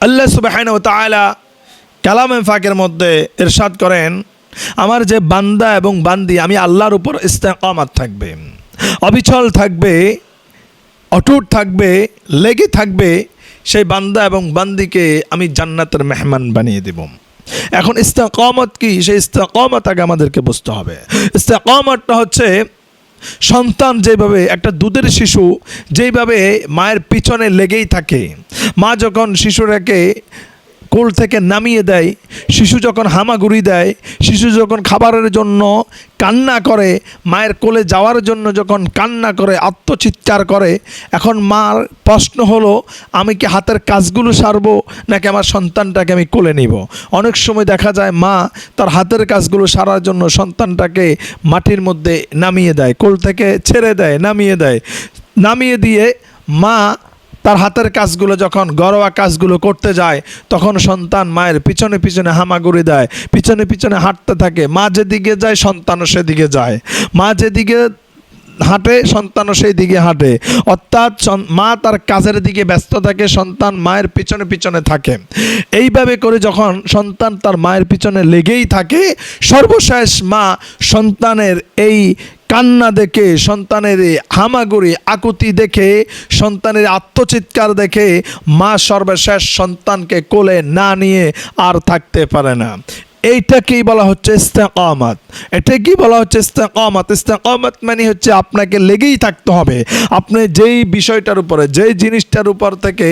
আল্লাহ সুবহানাহু ওয়া তাআলা কালামে পাকের মধ্যে ইরশাদ করেন, আমার যে বান্দা এবং বান্দি আমি আল্লাহর উপর ইস্তেকামাত থাকবে, অবিচল থাকবে, অটুট থাকবে, লেগে থাকবে, সেই বান্দা এবং বান্দিকে আমি জান্নাতের মেহমান বানিয়ে দেব। এখন ইস্তেকামত কি? সেই ইস্তেকামত আগে আমাদেরকে বুঝতে হবে। ইস্তেকামতটা হচ্ছে সন্তান যেভাবে, একটা দুধের শিশু যেইভাবে মায়ের পিছনে লেগেই থাকে, মা যখন শিশুটাকে কোল থেকে নামিয়ে দেয়, শিশু যখন হামাগুড়ি দেয়, শিশু যখন খাবারের জন্য কান্না করে, মায়ের কোলে যাওয়ার জন্য যখন কান্না করে, আত্মচিৎকার করে, এখন মার প্রশ্ন হলো আমি কি হাতের কাজগুলো সারবো নাকি আমার সন্তানটাকে আমি কোলে নিব। অনেক সময় দেখা যায় মা তার হাতের কাজগুলো সারার জন্য সন্তানটাকে মাটির মধ্যে নামিয়ে দেয়, কোল থেকে ছেড়ে দেয়, নামিয়ে দিয়ে মা তার হাতের কাজগুলো যখন ঘরোয়া কাজগুলো করতে যায়, তখন সন্তান মায়ের পিছনে পিছনে হামাগুড়ি দেয়, পিছনে পিছনে হাঁটতে থাকে। মা যেদিকে যায় সন্তানও সেদিকে যায়, মা যেদিকে হাঁটে সন্তানও সেই দিকে হাঁটে, অর্থাৎ মা তার কাজের দিকে ব্যস্ত থাকে, সন্তান মায়ের পিছনে পিছনে থাকে। এইভাবে করে যখন সন্তান তার মায়ের পিছনে লেগেই থাকে, সর্বশেষ মা সন্তানের এই কান্না দেখে, সন্তানের হামাগুড়ি আকুতি দেখে, সন্তানের আত্মচিৎকার দেখে মা সর্বশেষ সন্তানকে কোলে না নিয়ে আর থাকতে পারে না। এইটাকেই বলা হচ্ছে ইস্তেকামাত। এটাকেই বলা হচ্ছে ইস্তেকামাত। ইস্তেকামাত মানে হচ্ছে আপনাকে লেগেই থাকতে হবে। আপনি যেই বিষয়টার উপরে, যেই জিনিসটার উপর থেকে,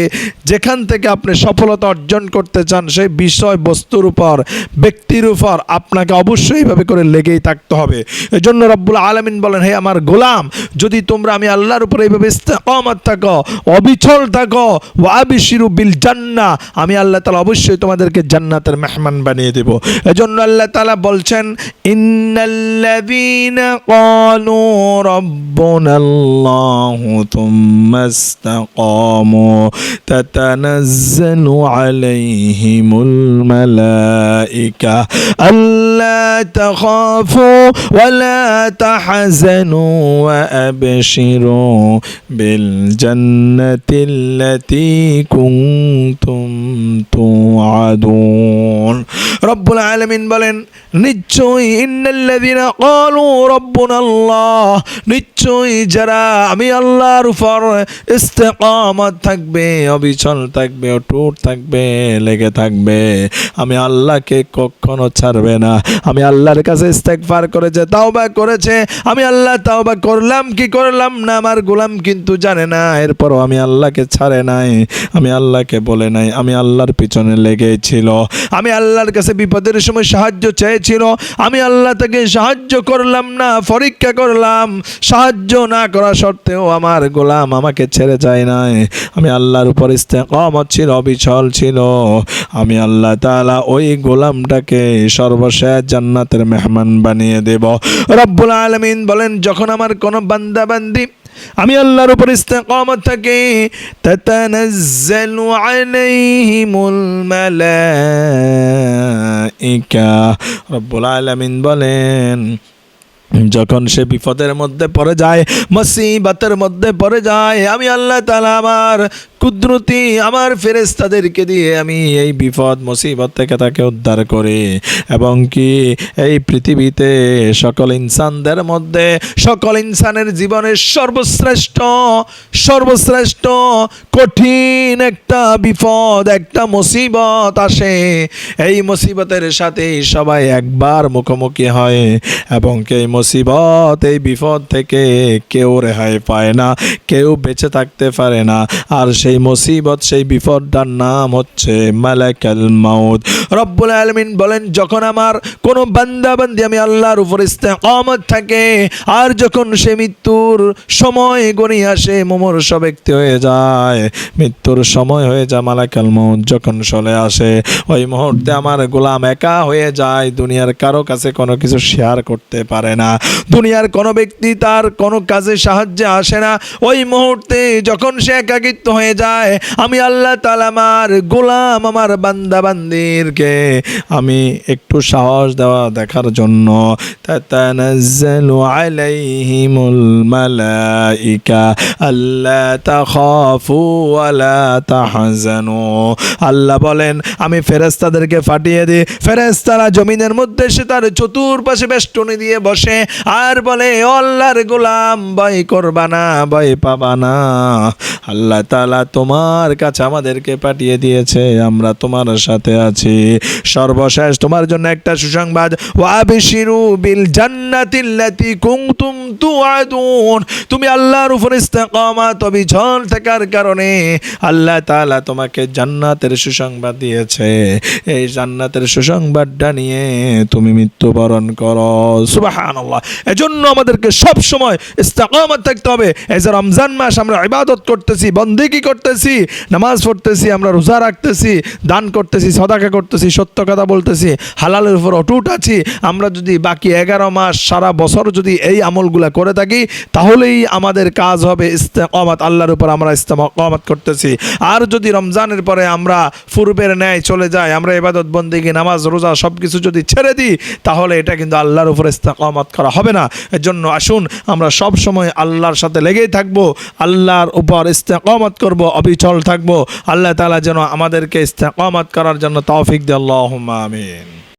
যেখান থেকে আপনি সফলতা অর্জন করতে চান, সেই বিষয় বস্তুর উপর, ব্যক্তির উপর আপনাকে অবশ্যই এইভাবে করে লেগেই থাকতে হবে। এজন্য রব্বুল আলামিন বলেন, হে আমার গোলাম, যদি তোমরা আমি আল্লাহর উপরে এইভাবে ইস্তেকামাত থাকো, অবিচল থাকো, ওয়াবিশিরু বিল জান্নাহ, আমি আল্লাহ তাআলা অবশ্যই তোমাদেরকে জান্নাতের মেহমান বানিয়ে দেব। এজন্য আল্লাহ তাআলা বলছেন, ইন্নাল্লাযীনা ক্বালু রাব্বুনাল্লাহু থুম্মা ইসতাকামু তাতানাজ্জালু আলাইহিমুল মালায়েকা আল্লা তাখাফু ওয়া লা তাহজানু ওয়া আবশিরু বিল জান্নাতিল্লাতী কুনতুম তুআদুন। রব্বুল আলামিন বলেন, নিশ্চয়ই ইন্নাল্লাযীনা ক্বালু রাব্বুনাল্লাহ, নিশ্চয়ই যারা আমি আল্লাহর উপর ইস্তেকামাত থাকবে, অবিচল থাকবে, অটুট থাকবে, লেগে থাকবে, আমি আল্লাহকে কখনো ছাড়বে না। আমি আল্লাহর কাছে ইস্তেগফার করেছে, তাওবা করেছে, আমি আল্লাহ তাওবা করলাম কি করলাম না আমার গোলাম কিন্তু জানে না, এরপরও আমি আল্লাহকে ছাড়ে নাই, আমি আল্লাহকে বলে নাই, আমি আল্লাহর পিছনে লেগেছিল, আমি আল্লাহর কাছে বিপদের সময় সাহায্য চেয়েছিল, আমি আল্লাহ তাকে সাহায্য করলাম না, পরীক্ষা করলাম, সাহায্য না করা সত্ত্বেও আমার গোলাম আমাকে ছেড়ে যায় নাই, আমি আল্লাহর উপর ইস্তেকামত ছিল, অবিচল ছিল, আমি আল্লাহ তাআলা ওই গোলামটাকে সর্বশেষ জান্নাতের মেহমান বানিয়ে দেব। রব্বুল আলামিন বলেন, যখন আমার কোনো বান্দা বান্দি আমি আল্লাহর উপর ইস্তেকামত থাকে, তাতানাজ্জালু আলাইহিমুল মালায়েকা, রব্বুল আলামিন বলেন, যখন সে বিপদের মধ্যে পড়ে যায়, মুসিবতের মধ্যে পড়ে যায়, আমি আল্লাহ তাআলা আমার কুদরতি আমার ফেরেশতাদেরকে দিয়ে আমি এই বিপদ মুসিবত থেকে তাকে উদ্ধার করে, এবং কি এই পৃথিবীতে সকল ইনসানদের মধ্যে, সকল ইনসানের জীবনের সর্বশ্রেষ্ঠ কঠিন একটা বিপদ, একটা মুসিবত আসে, এই মুসিবতের সাথে সবাই একবার মুখোমুখি হয়, এবং এই মুসিবত, এই বিপদ থেকে কেউ রেহাই পায় না, কেউ বেঁচে থাকতে পারে না। আর সেই মুসিবত, সেই বিপদটার নাম হচ্ছে মালাকুল মাউত। রব্বুল আলামিন বলেন, যখন আমার কোনো বান্দা বান্দি আমি আল্লাহর উপর ইস্তেকামত থাকে, আর যখন সে মৃত্যুর সময় গণিয়ে আসে, মুমূর্ষ ব্যক্তি হয়ে যায়, মৃত্যুর সময় হয়ে যায়, মালাকুল মাউত যখন চলে আসে, ওই মুহূর্তে আমার গোলাম একা হয়ে যায়, দুনিয়ার কারো কাছে কোনো কিছু শেয়ার করতে পারে না, দুনিয়ার কোনো ব্যক্তি তার কোনো কাজে সাহায্যে আসে না। ওই মুহূর্তে যখন সে একাকিত্ব হয়ে যায়, চায় আমি আল্লাহ তাআলা আমার গোলাম আমার বান্দা বান্দিরকে আমি একটু সাহস দেখার জন্য তাতানাজ্জালু আলাইহিমুল মালাইকা আল্লা তাখাফু ওয়া লা তাহজানু। আল্লাহ বলেন আমি ফেরেশতাদেরকে পাঠিয়ে দিই, ফেরেশতারা জমিনের মধ্যে সে তার চতুর্পাশে বেষ্টনী দিয়ে বসে আর বলে ও আল্লাহর গোলাম ভয় করবা না, ভয় পাবা না, আল্লাহ তাআলা তোমার কাছে আমাদেরকে পাঠিয়ে দিয়েছে, আমরা তোমার সাথে আছি। সর্বশেষ তোমার জন্য একটা সুসংবাদ, ওয়াবিশিরু বিল জান্নাতিল্লাতী কুনতুম তুআদুন। তুমি আল্লাহর উপর ইস্তেকামাত অবিচল থাকার কারণে আল্লাহ তাআলা তোমাকে জান্নাতের সুসংবাদ দিয়েছে। এই জান্নাতের সুসংবাদটা নিয়ে তুমি মৃত্যুবরণ করো। সুবহানাল্লাহ। এজন্য আমাদেরকে সব সময় ইস্তেকামাত থাকতে হবে। এই যে রমজান মাস আমরা ইবাদত করতেছি, বন্দেগী করতেছি, নামাজ পড়তেছি, আমরা রোজা রাখতেছি, দান করতেছি, সদাকা করতেছি, সত্য কথা বলতেছি, হালালের উপর অটুট আছি। আমরা যদি বাকি 11 মাস সারা বছর যদি এই আমলগুলা করে থাকি তাহলেই আমাদের কাজ হবে ইস্তেকামাত, আল্লাহর উপর আমরা ইস্তেকামাত করতেছি। আর যদি রমজানের পরে আমরা পূর্বের ন্যায় চলে যাই, আমরা ইবাদত বন্দেগী নামাজ রোজা সব কিছু যদি ছেড়ে দিই তাহলে এটা কিন্তু আল্লাহর উপর ইস্তেকামাত করা হবে না। এর জন্য আসুন আমরা সব সময় আল্লাহর সাথে লেগেই থাকবো, আল্লাহর উপর ইস্তেকামাত করব, অবিচল থাকবো। আল্লাহ তাআলা যেন আমাদেরকে ইস্তেকামাত করার জন্য তৌফিক দেয়। আল্লাহুম্মা আমিন।